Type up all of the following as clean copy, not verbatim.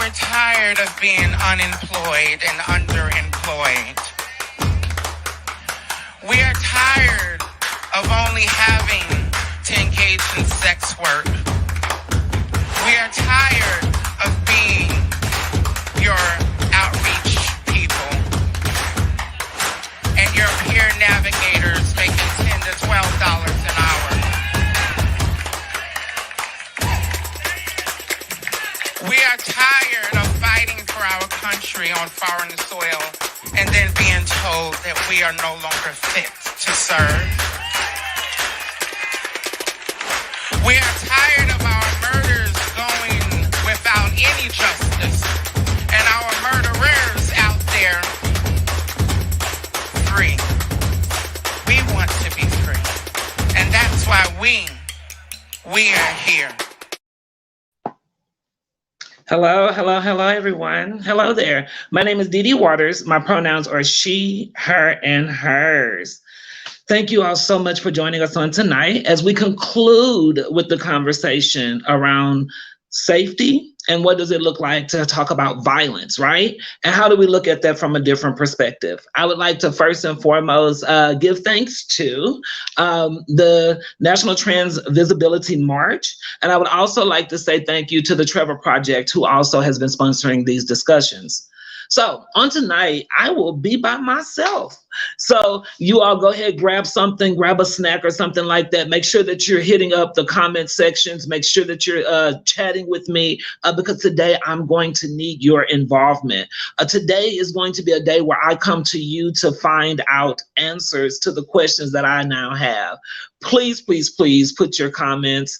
We're tired of being unemployed and underemployed. We are tired of only having to engage in sex work. We are tired of being your outreach people and your peer navigators making $10 to $12 an hour. We are tired of fighting for our country on foreign soil and then being told that we are no longer fit to serve. We are tired of our murders going without any justice and our murderers out there free. We want to be free. And that's why we are here. Hello, everyone. Hello there. My name is Dee Dee Waters. My pronouns are she, her, and hers. Thank you all so much for joining us on tonight as we conclude with the conversation around safety and what does it look like to talk about violence, right? And how do we look at that from a different perspective? I would like to first and foremost give thanks to the National Trans Visibility March. And I would also like to say thank you to the Trevor Project, who also has been sponsoring these discussions. So on tonight, I will be by myself. So you all go ahead, grab something, grab a snack or something like that. Make sure that you're hitting up the comment sections. Make sure that you're chatting with me because today I'm going to need your involvement. Today is going to be a day where I come to you to find out answers to the questions that I now have. Please, please, please put your comments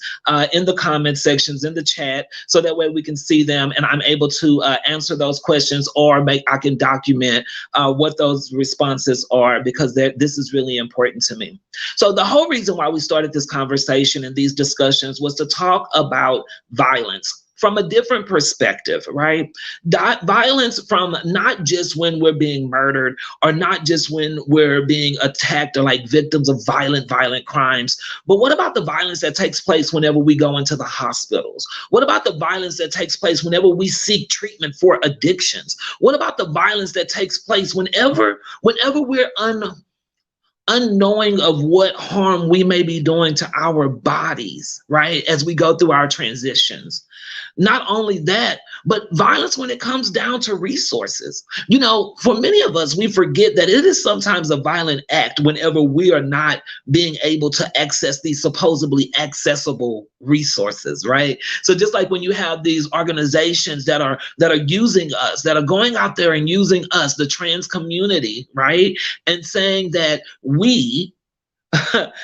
in the comment sections in the chat so that way we can see them and I'm able to answer those questions or I can document what those responses are because this is really important to me. So the whole reason why we started this conversation and these discussions was to talk about violence from a different perspective, right? Violence from not just when we're being murdered or not just when we're being attacked or like victims of violent crimes, but what about the violence that takes place whenever we go into the hospitals? What about the violence that takes place whenever we seek treatment for addictions? What about the violence that takes place whenever we're unknowing of what harm we may be doing to our bodies, right? As we go through our transitions. Not only that, but violence when it comes down to resources. You know, for many of us, we forget that it is sometimes a violent act whenever we are not being able to access these supposedly accessible resources, right? So just like when you have these organizations that are using us, that are going out there and using us, the trans community, right? And saying that we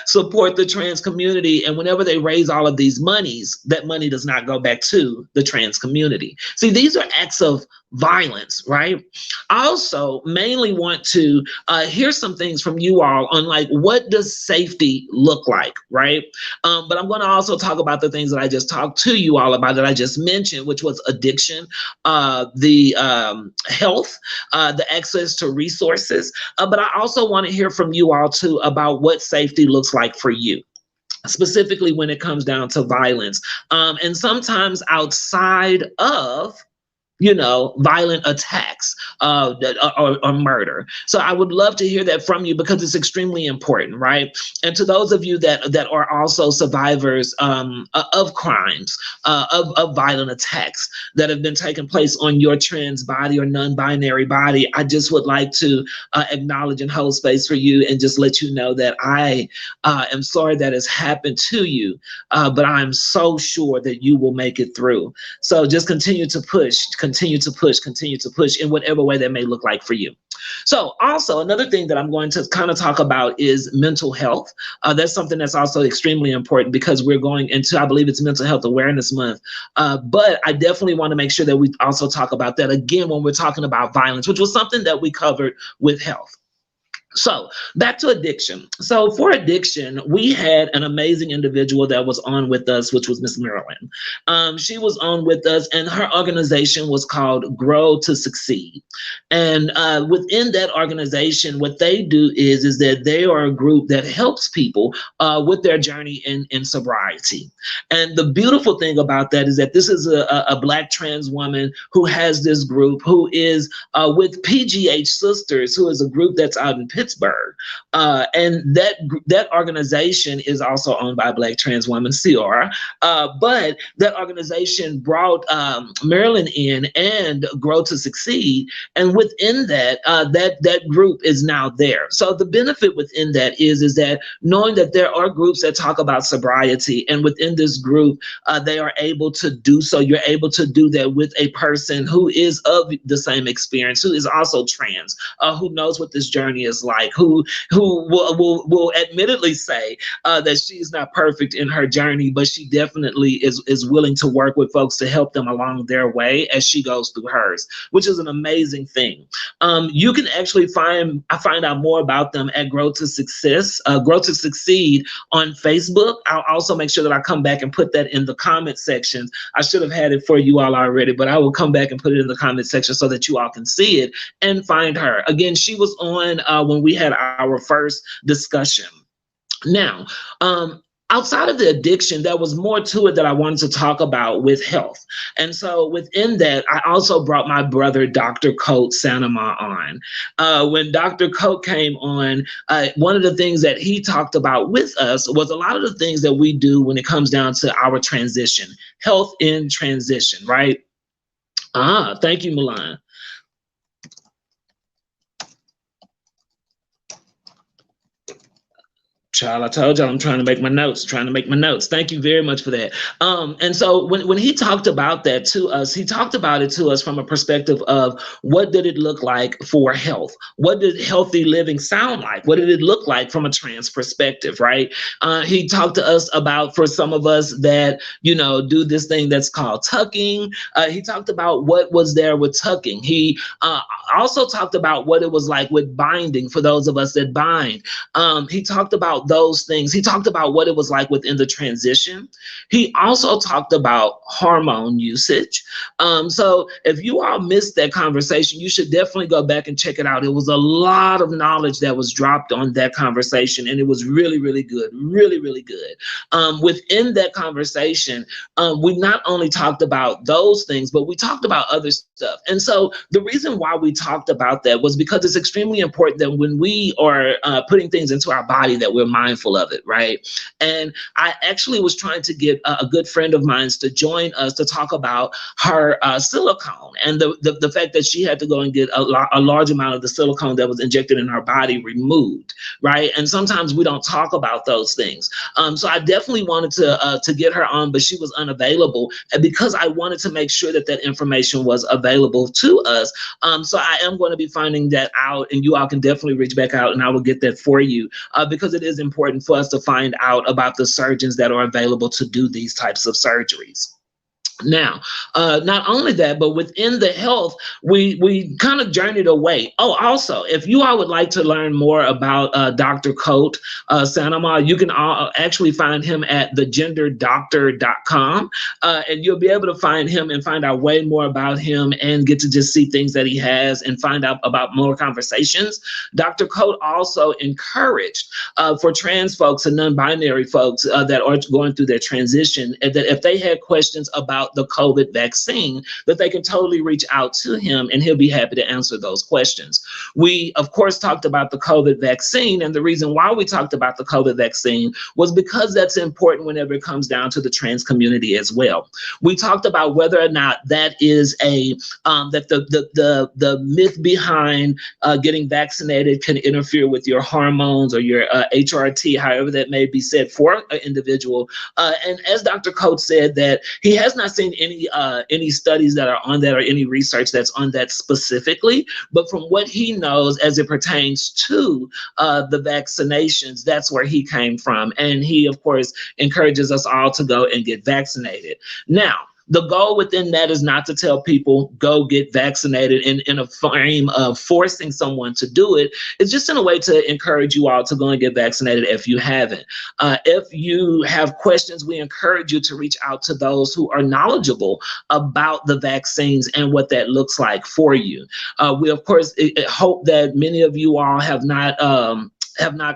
support the trans community, and whenever they raise all of these monies, that money does not go back to the trans community. See, these are acts of violence, right? I also mainly want to hear some things from you all on like, what does safety look like, right? But I'm going to also talk about the things that I just talked to you all about that I just mentioned, which was addiction, the health, the access to resources. But I also want to hear from you all too about what safety looks like for you, specifically when it comes down to violence. And sometimes outside of violent attacks or murder. So I would love to hear that from you because it's extremely important, right? And to those of you that are also survivors of crimes, of violent attacks that have been taking place on your trans body or non-binary body, I just would like to acknowledge and hold space for you and just let you know that I am sorry that has happened to you, but I'm so sure that you will make it through. So just continue to push in whatever way that may look like for you. So also another thing that I'm going to kind of talk about is mental health. That's something that's also extremely important because we're going into, I believe it's Mental Health Awareness Month. But I definitely want to make sure that we also talk about that again when we're talking about violence, which was something that we covered with health. So back to addiction. So for addiction, we had an amazing individual that was on with us, which was Miss Marilyn. She was on with us, and her organization was called Grow to Succeed. And within that organization, what they do is that they are a group that helps people with their journey in sobriety. And the beautiful thing about that is that this is a Black trans woman who has this group, who is with PGH Sisters, who is a group that's out in Pittsburgh. And that organization is also owned by a Black trans woman, Ciara. But that organization brought Marilyn in and Grow to Succeed. And within that, that group is now there. So the benefit within that is that knowing that there are groups that talk about sobriety, and within this group, they are able to do so. You're able to do that with a person who is of the same experience, who is also trans, who knows what this journey is like, who will admittedly say that she's not perfect in her journey, but she definitely is willing to work with folks to help them along their way as she goes through hers, which is an amazing thing. You can actually find out more about them at Grow to Succeed on Facebook. I'll also make sure that I come back and put that in the comment section. I should have had it for you all already, but I will come back and put it in the comment section so that you all can see it and find her. Again, she was on when we had our first discussion. Now, outside of the addiction, there was more to it that I wanted to talk about with health. And so within that, I also brought my brother, Dr. Coat Sanama, on. When Dr. Coat came on, one of the things that he talked about with us was a lot of the things that we do when it comes down to our transition, health in transition, right? Thank you, Milan. Child, I told y'all I'm trying to make my notes, Thank you very much for that. And so when he talked about that to us, he talked about it to us from a perspective of what did it look like for health? What did healthy living sound like? What did it look like from a trans perspective, right? He talked to us about, for some of us that, do this thing that's called tucking. He talked about what was there with tucking. He also talked about what it was like with binding for those of us that bind. He talked about those things. He talked about what it was like within the transition. He also talked about hormone usage. So if you all missed that conversation, you should definitely go back and check it out. It was a lot of knowledge that was dropped on that conversation, and it was really, really good, really, really good. Within that conversation, we not only talked about those things, but we talked about other stuff. And so the reason why we talked about that was because it's extremely important that when we are putting things into our body, that we're mindful of it, right? And I actually was trying to get a good friend of mine to join us to talk about her silicone and the fact that she had to go and get a large amount of the silicone that was injected in her body removed, right? And sometimes we don't talk about those things. So I definitely wanted to get her on, but she was unavailable, and because I wanted to make sure that that information was available to us. So I am going to be finding that out, and you all can definitely reach back out and I will get that for you, because it is important for us to find out about the surgeons that are available to do these types of surgeries. Now, not only that, but within the health, we kind of journeyed away. Oh, also, if you all would like to learn more about Dr. Coat Sanama, you can actually find him at thegenderdoctor.com, and you'll be able to find him and find out way more about him and get to just see things that he has and find out about more conversations. Dr. Coat also encouraged for trans folks and non-binary folks that are going through their transition, that if they had questions about the COVID vaccine, that they can totally reach out to him and he'll be happy to answer those questions. We, of course, talked about the COVID vaccine, and the reason why we talked about the COVID vaccine was because that's important whenever it comes down to the trans community as well. We talked about whether or not that is that the myth behind getting vaccinated can interfere with your hormones or your HRT, however that may be said for an individual. And as Dr. Coat said, that he has not seen any studies that are on that or any research that's on that specifically, but from what he knows as it pertains to the vaccinations, that's where he came from. And he, of course, encourages us all to go and get vaccinated. Now, The goal within that is not to tell people go get vaccinated in a frame of forcing someone to do it. It's just in a way to encourage you all to go and get vaccinated if you haven't. If you have questions, we encourage you to reach out to those who are knowledgeable about the vaccines and what that looks like for you. We, of course, hope that many of you all have not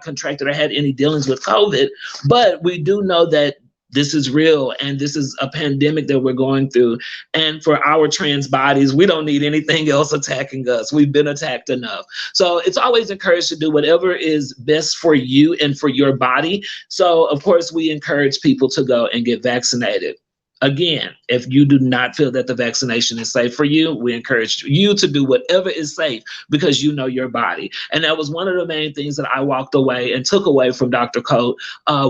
contracted or had any dealings with COVID, but we do know that this is real and this is a pandemic that we're going through. And for our trans bodies, we don't need anything else attacking us. We've been attacked enough. So it's always encouraged to do whatever is best for you and for your body. So of course, we encourage people to go and get vaccinated. Again, if you do not feel that the vaccination is safe for you, we encourage you to do whatever is safe because you know your body. And that was one of the main things that I walked away and took away from Dr. Coate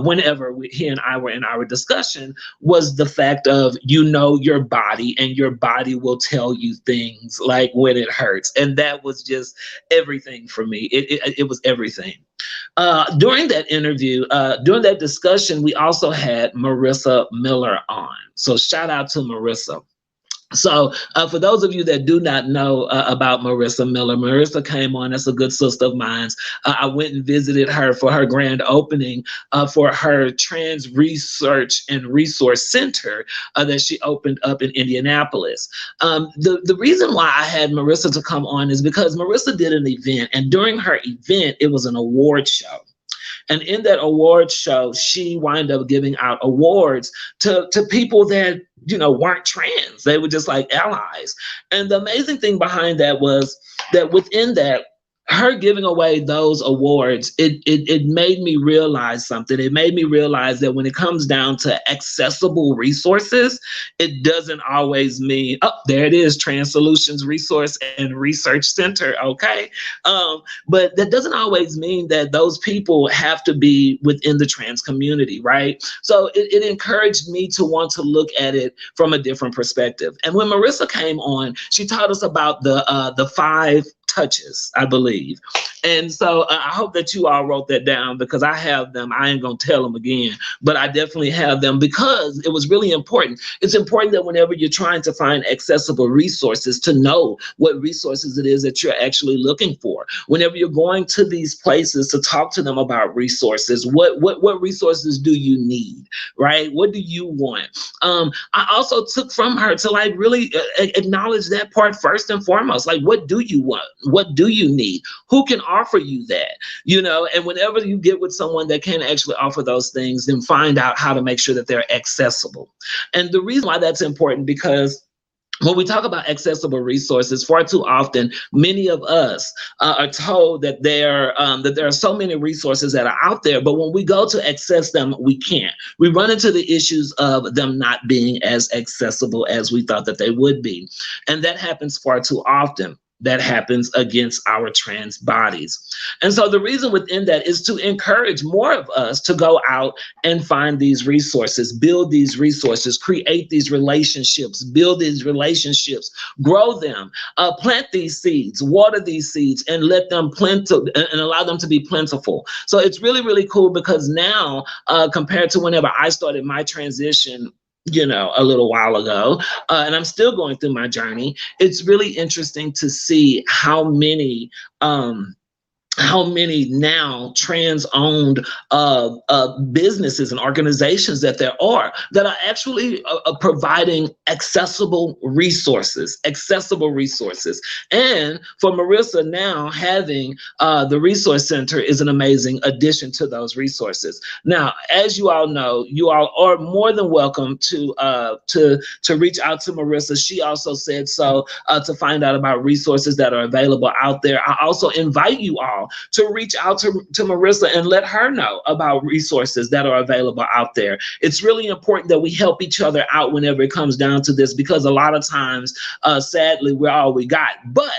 whenever he and I were in our discussion, was the fact of you know your body and your body will tell you things like when it hurts. And that was just everything for me. It was everything. During that interview, during that discussion, we also had Marissa Miller on. So shout out to Marissa. So for those of you that do not know about Marissa Miller, Marissa came on as a good sister of mine. I went and visited her for her grand opening for her Trans Research and Resource Center that she opened up in Indianapolis. The reason why I had Marissa to come on is because Marissa did an event, and during her event, it was an award show. And in that award show, she wound up giving out awards to people that, you know, weren't trans. They were just like allies. And the amazing thing behind that was that within that, her giving away those awards, it made me realize something. It made me realize that when it comes down to accessible resources, it doesn't always mean, oh, there it is, Trans Solutions Resource and Research Center, okay? But that doesn't always mean that those people have to be within the trans community, right? So it encouraged me to want to look at it from a different perspective. And when Marissa came on, she taught us about the 5 touches, I believe. And so I hope that you all wrote that down because I have them. I ain't going to tell them again, but I definitely have them because it was really important. It's important that whenever you're trying to find accessible resources, to know what resources it is that you're actually looking for. Whenever you're going to these places to talk to them about resources, what resources do you need, right? What do you want? I also took from her to like really acknowledge that part first and foremost. Like, what do you want? What do you need? Who can offer you that? You know, and whenever you get with someone that can actually offer those things, then find out how to make sure that they're accessible. And the reason why that's important, because when we talk about accessible resources, far too often, many of us are told that there are so many resources that are out there, but when we go to access them, we can't. We run into the issues of them not being as accessible as we thought that they would be. And that happens far too often. That happens against our trans bodies. And so the reason within that is to encourage more of us to go out and find these resources, build these resources, create these relationships, build these relationships, grow them, plant these seeds, water these seeds, and let them and allow them to be plentiful. So it's really, really cool because now, compared to whenever I started my transition, you know, a little while ago, and I'm still going through my journey, it's really interesting to see how many now trans-owned businesses and organizations that there are that are actually providing accessible resources. And for Marissa, now having the Resource Center is an amazing addition to those resources. Now, as you all know, you all are more than welcome to reach out to Marissa. She also said so to find out about resources that are available out there. I also invite you all to reach out to Marissa and let her know about resources that are available out there. It's really important that we help each other out whenever it comes down to this, because a lot of times, sadly, we're all we got. But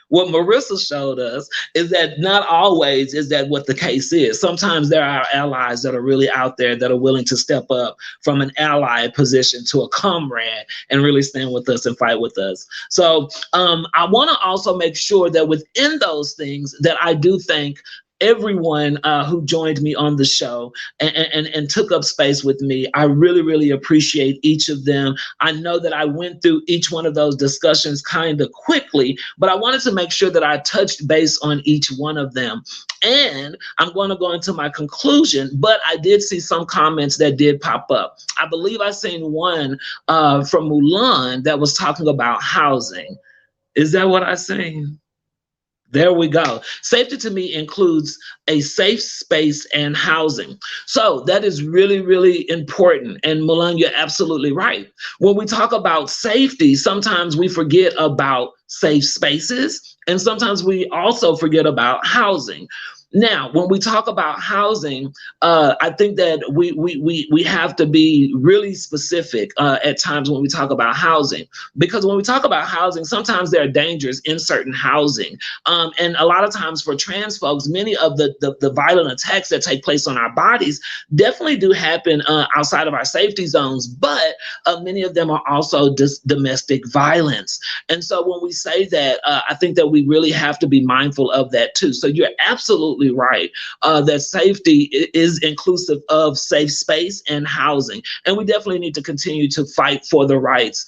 what Marissa showed us is that not always is that what the case is. Sometimes there are allies that are really out there that are willing to step up from an ally position to a comrade and really stand with us and fight with us. So I want to also make sure that within those things that I do think everyone who joined me on the show and took up space with me. I really, really appreciate each of them. I know that I went through each one of those discussions kind of quickly, but I wanted to make sure that I touched base on each one of them. And I'm going to go into my conclusion, but I did see some comments that did pop up. I believe I seen one from Mulan that was talking about housing. Is that what I seen? There we go. Safety to me includes a safe space and housing. So that is really, really important. And Mulan, you're absolutely right. When we talk about safety, sometimes we forget about safe spaces, and sometimes we also forget about housing. Now, when we talk about housing, I think that we have to be really specific at times when we talk about housing, because when we talk about housing, sometimes there are dangers in certain housing. And a lot of times for trans folks, many of the violent attacks that take place on our bodies definitely do happen outside of our safety zones, but many of them are also just domestic violence. And so when we say that, I think that we really have to be mindful of that too. So you're absolutely right that safety is inclusive of safe space and housing, and we definitely need to continue to fight for the rights,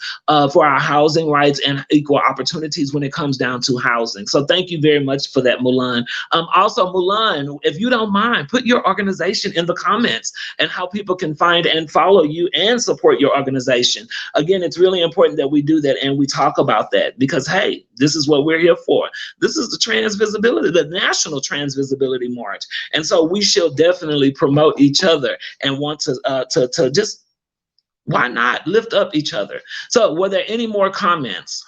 for our housing rights and equal opportunities when it comes down to housing. So thank you very much for that, Mulan. Also, Mulan, if you don't mind, put your organization in the comments and how people can find and follow you and support your organization. Again, it's really important that we do that and we talk about that, because hey, this is what we're here for. This is the Trans Visibility, the National Trans Visibility March, and so we shall definitely promote each other and want to just, why not lift up each other? So were there any more comments?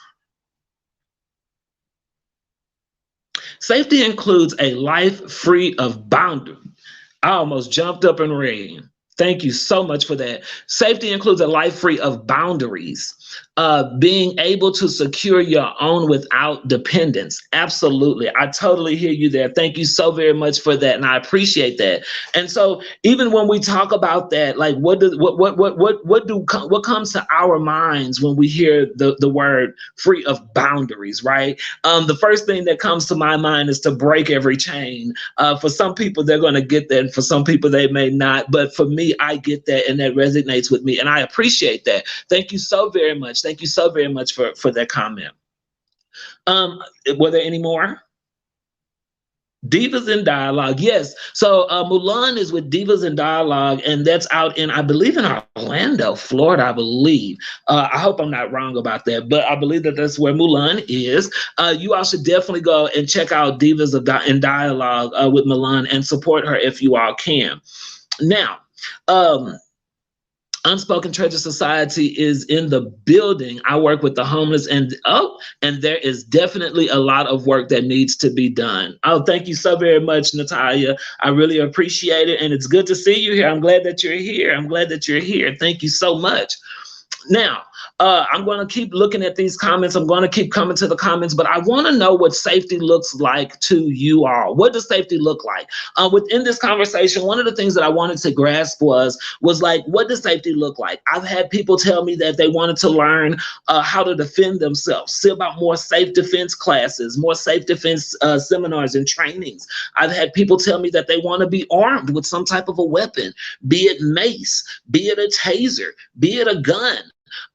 Safety includes a life free of boundaries. I almost jumped up and ran. Thank you so much for that. Safety includes a life free of boundaries, being able to secure your own without dependence. Absolutely. I totally hear you there. Thank you so very much for that. And I appreciate that. And so even when we talk about that, like what comes to our minds when we hear the word free of boundaries, right? The first thing that comes to my mind is to break every chain. For some people, they're going to get that. And for some people, they may not. But for me, I get that, and that resonates with me, and I appreciate that. Thank you so very much. Thank you so very much for that comment. Were there any more? Divas in Dialogue, yes. So Mulan is with Divas in Dialogue, and that's out in, I believe, in Orlando, Florida, I believe. I hope I'm not wrong about that, but I believe that that's where Mulan is. You all should definitely go and check out Divas in Dialogue with Mulan and support her if you all can. Now, Unspoken Treasure Society is in the building. I work with the homeless, and there is definitely a lot of work that needs to be done. Oh, thank you so very much, Natalia. I really appreciate it, and it's good to see you here. I'm glad that you're here. I'm glad that you're here. Thank you so much. Now, I'm going to keep looking at these comments. I'm going to keep coming to the comments, but I want to know what safety looks like to you all. What does safety look like? Within this conversation, one of the things that I wanted to grasp was like, what does safety look like? I've had people tell me that they wanted to learn how to defend themselves, see about more safe defense classes, more safe defense seminars and trainings. I've had people tell me that they want to be armed with some type of a weapon, be it mace, be it a taser, be it a gun.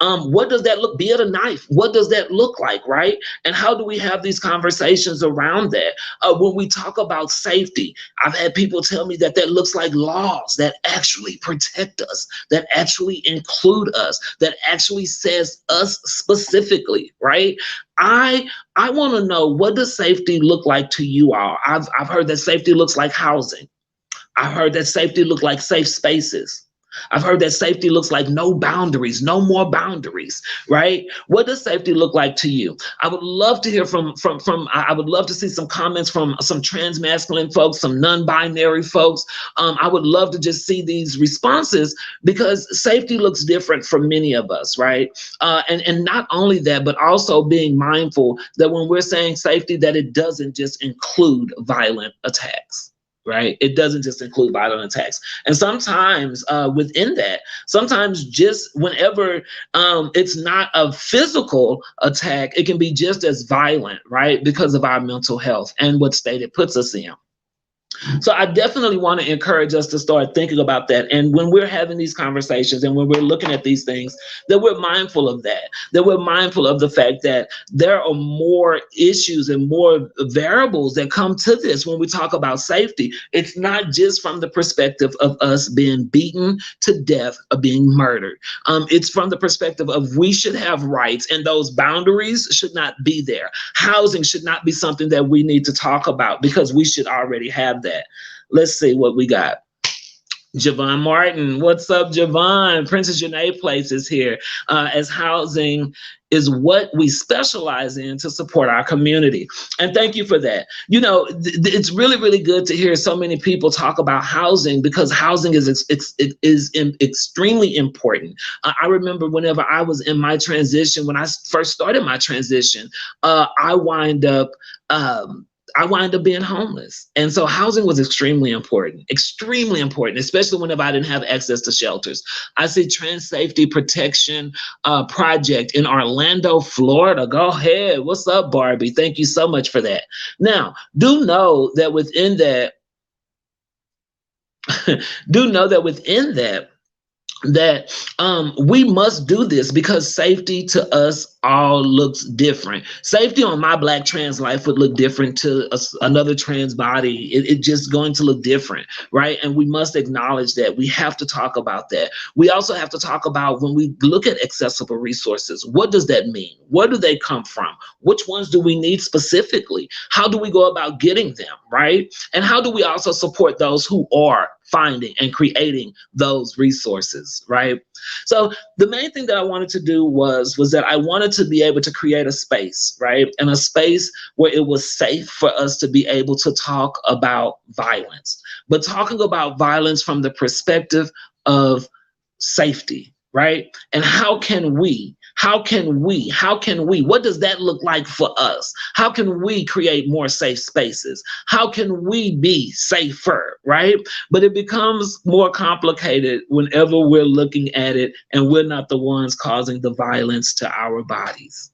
What does that look, be it a knife? What does that look like, right? And how do we have these conversations around that? When we talk about safety, I've had people tell me that looks like laws that actually protect us, that actually include us, that actually says us specifically, right? I want to know, what does safety look like to you all? I've heard that safety looks like housing. I've heard that safety look like safe spaces. I've heard that safety looks like no boundaries, no more boundaries, right? What does safety look like to you? I would love to hear I would love to see some comments from some trans masculine folks, some non-binary folks. I would love to just see these responses, because safety looks different for many of us, right? And not only that, but also being mindful that when we're saying safety, that it doesn't just include violent attacks. Right? It doesn't just include violent attacks. And sometimes within that, sometimes just whenever it's not a physical attack, it can be just as violent, right? Because of our mental health and what state it puts us in. So I definitely want to encourage us to start thinking about that. And when we're having these conversations and when we're looking at these things, that we're mindful of that we're mindful of the fact that there are more issues and more variables that come to this when we talk about safety. It's not just from the perspective of us being beaten to death or being murdered. It's from the perspective of we should have rights and those boundaries should not be there. Housing should not be something that we need to talk about because we should already have that. Let's see what we got. Javon Martin, what's up, Javon? Princess Janae Place is here. As housing is what we specialize in to support our community. And thank you for that. You know, it's really, really good to hear so many people talk about housing because housing is extremely important. I remember whenever I was in my transition, when I first started my transition, I wind up being homeless. And so housing was extremely important, especially whenever I didn't have access to shelters. I see Trans Safety Protection Project in Orlando, Florida. Go ahead. What's up, Barbie? Thank you so much for that. Now, do know that within that, we must do this because safety to us all looks different. Safety on my Black trans life would look different to another trans body. It just going to look different, right? And we must acknowledge that. We have to talk about that. We also have to talk about when we look at accessible resources, what does that mean? Where do they come from? Which ones do we need specifically? How do we go about getting them, right? And how do we also support those who are finding and creating those resources, right? So the main thing that I wanted to do was that I wanted to be able to create a space, right? And a space where it was safe for us to be able to talk about violence, but talking about violence from the perspective of safety, right? And how can we, what does that look like for us? How can we create more safe spaces? How can we be safer, right? But it becomes more complicated whenever we're looking at it and we're not the ones causing the violence to our bodies.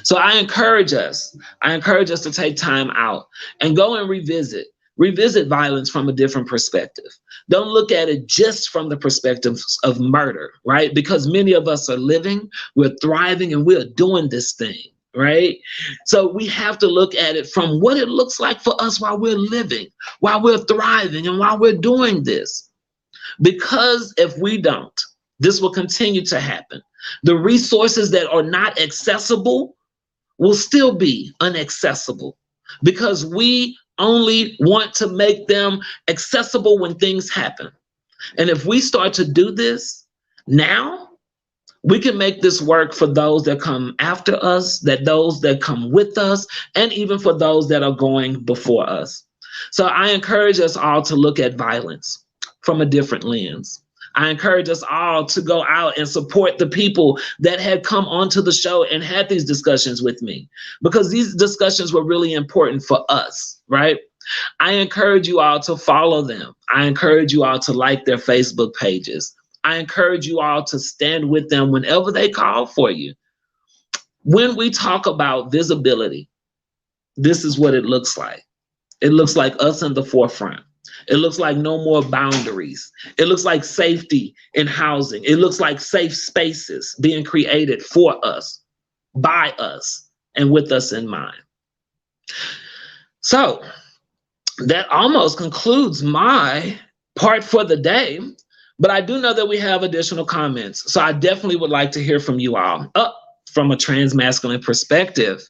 So I encourage us to take time out and go and revisit violence from a different perspective. Don't look at it just from the perspective of murder, right? Because many of us are living, we're thriving, and we're doing this thing, right? So we have to look at it from what it looks like for us while we're living, while we're thriving, and while we're doing this. Because if we don't, this will continue to happen. The resources that are not accessible will still be inaccessible because we only want to make them accessible when things happen. And if we start to do this now, we can make this work for those that come after us, those that come with us, and even for those that are going before us. So I encourage us all to look at violence from a different lens. I encourage us all to go out and support the people that had come onto the show and had these discussions with me, because these discussions were really important for us, right? I encourage you all to follow them. I encourage you all to like their Facebook pages. I encourage you all to stand with them whenever they call for you. When we talk about visibility, this is what it looks like. It looks like us in the forefront. It looks like no more boundaries. It looks like safety in housing. It looks like safe spaces being created for us, by us, and with us in mind. So that almost concludes my part for the day, but I do know that we have additional comments. So I definitely would like to hear from you all. From a transmasculine perspective,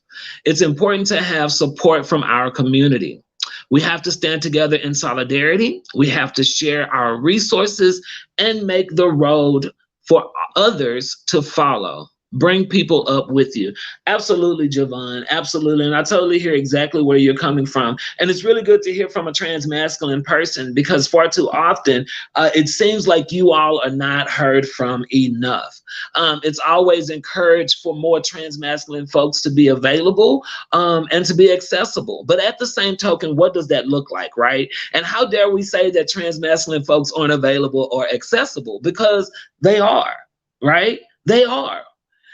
it's important to have support from our community. We have to stand together in solidarity. We have to share our resources and make the road for others to follow. Bring people up with you. Absolutely, Javon. Absolutely. And I totally hear exactly where you're coming from. And it's really good to hear from a transmasculine person, because far too often it seems like you all are not heard from enough. It's always encouraged for more transmasculine folks to be available and to be accessible. But at the same token, what does that look like, right? And how dare we say that transmasculine folks aren't available or accessible? Because they are, right? They are.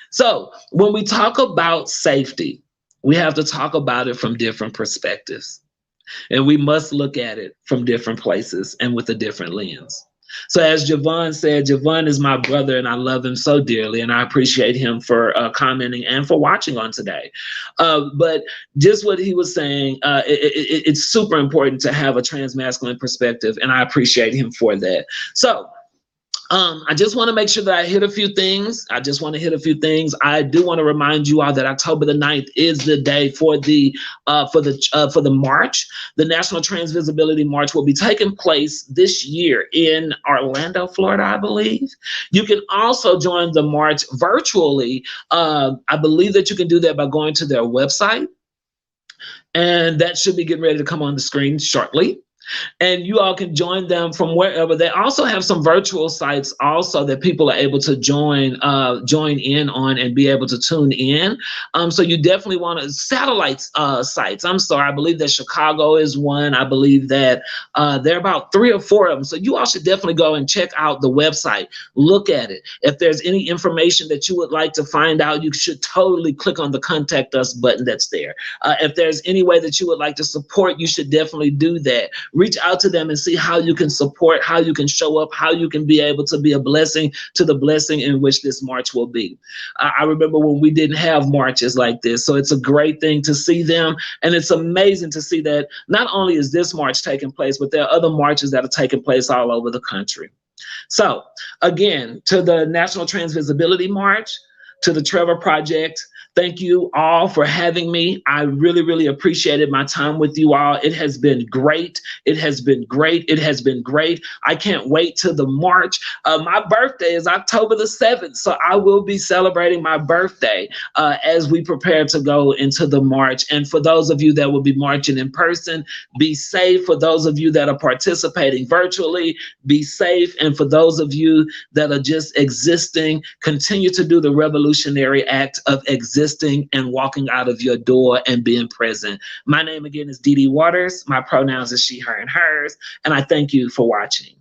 So when we talk about safety, we have to talk about it from different perspectives. And we must look at it from different places and with a different lens. So as Javon said, Javon is my brother and I love him so dearly, and I appreciate him for commenting and for watching on today. But just what he was saying, it's super important to have a transmasculine perspective, and I appreciate him for that. So I just want to make sure that I hit a few things. I do want to remind you all that October the 9th is the day for the march. The National Transvisibility March will be taking place this year in Orlando, Florida, I believe. You can also join the march virtually. I believe that you can do that by going to their website, and that should be getting ready to come on the screen shortly. And you all can join them from wherever. They also have some virtual sites also that people are able to join in on and be able to tune in. So you definitely want to satellite sites. I believe that Chicago is one. I believe that there are about 3 or 4 of them. So you all should definitely go and check out the website. Look at it. If there's any information that you would like to find out, you should totally click on the Contact Us button that's there. If there's any way that you would like to support, you should definitely do that. Reach out to them and see how you can support, how you can show up, how you can be able to be a blessing to the blessing in which this march will be. I remember when we didn't have marches like this, so it's a great thing to see them, and it's amazing to see that not only is this march taking place, but there are other marches that are taking place all over the country. So again, to the National Transvisibility March, to the Trevor Project, thank you all for having me. I really, really appreciated my time with you all. It has been great. It has been great. It has been great. I can't wait till the march. My birthday is October the 7th, so I will be celebrating my birthday as we prepare to go into the march. And for those of you that will be marching in person, be safe. For those of you that are participating virtually, be safe. And for those of you that are just existing, continue to do the revolutionary act of existing and walking out of your door and being present. My name again is Dee Dee Waters. My pronouns is she, her, and hers. And I thank you for watching.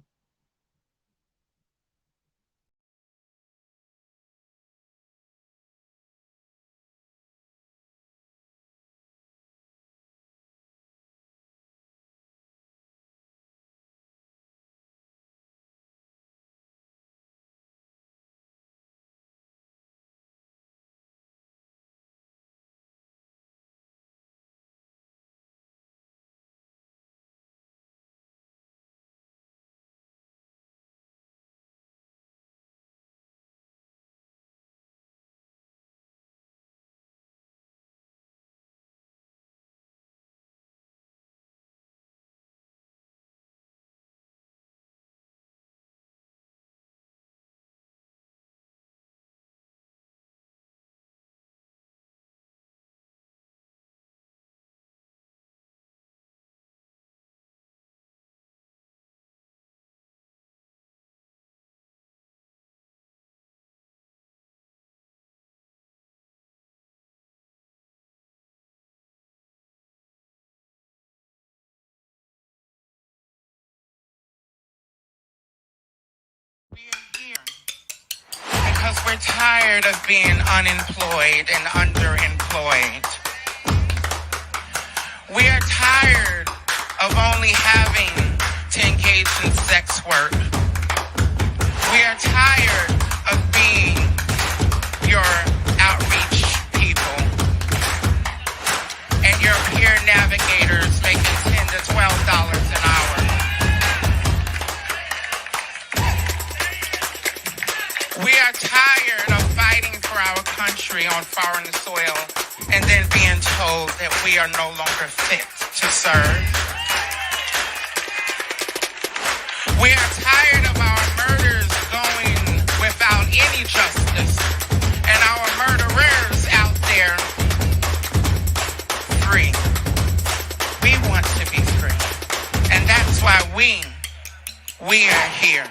We are here because we're tired of being unemployed and underemployed. We are tired of only having to engage in sex work. We are tired of being your outreach people and your peer navigators making $10 to $12 an hour. We are tired of fighting for our country on foreign soil and then being told that we are no longer fit to serve. We are tired of our murders going without any justice and our murderers out there free. We want to be free. And that's why we are here.